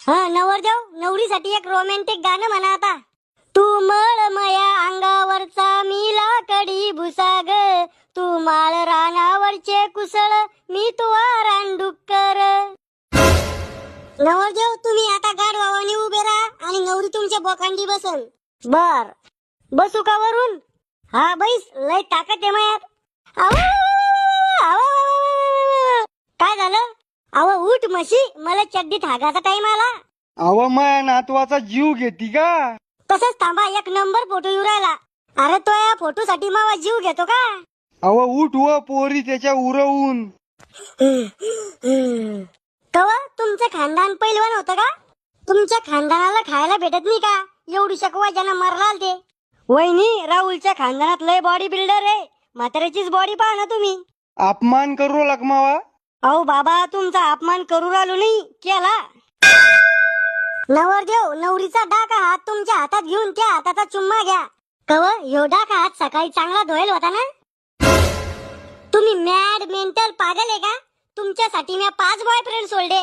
हा नवरदेव नवरीसाठी एक रोमॅन्टिक गाणं म्हणा आता. तू मळ मया अंगावरचा मी लाकडी भुसा ग, तू माळ रानावरचे कुसळ मी तुवा रानडुक्कर. नवरदेव तुम्ही आता गाढवावानी उभे राहा आणि नवरी तुमच्या बोकांडी बसन. बर बसू का वरून? हा बैस, लय ताकद आहे मयात. काय झालं? अहो उठ म्हशी, मला चड्डीत हागाचा टाइम आला. अव माया नातवाचा जीव घेती का? तसंच थांबा, एक नंबर फोटो येऊ राहिला. अरे तो या फोटो साठी मावा जीव घेतो का? अव उठ व पोरी त्याच्या उरवून. कवा तुमचं खानदान पहिलवान होतं का? तुमच्या खानदानाला खायला भेटत नाही का? एवढी शकवा ज्यानं मरलाल ते. वहिनी, राहुलच्या खानदानात लय बॉडी बिल्डर आहे. म्हाताऱ्याचीच बॉडी पहा ना तुम्ही. अपमान करू लकमावा. अहो बाबा, तुमचा अपमान करू राहिलो नाही केला. नवरदेव नवरीचा डाका हात तुमच्या हातात घेऊन त्या हाताचा चुम्मा घ्या. कव ह्यो डाका हात सकाळी चांगला धुवायला होता ना? तुम्ही मॅड मेंटल पागल आहे का? तुमच्यासाठी मी 5 बॉयफ्रेंड सोडले.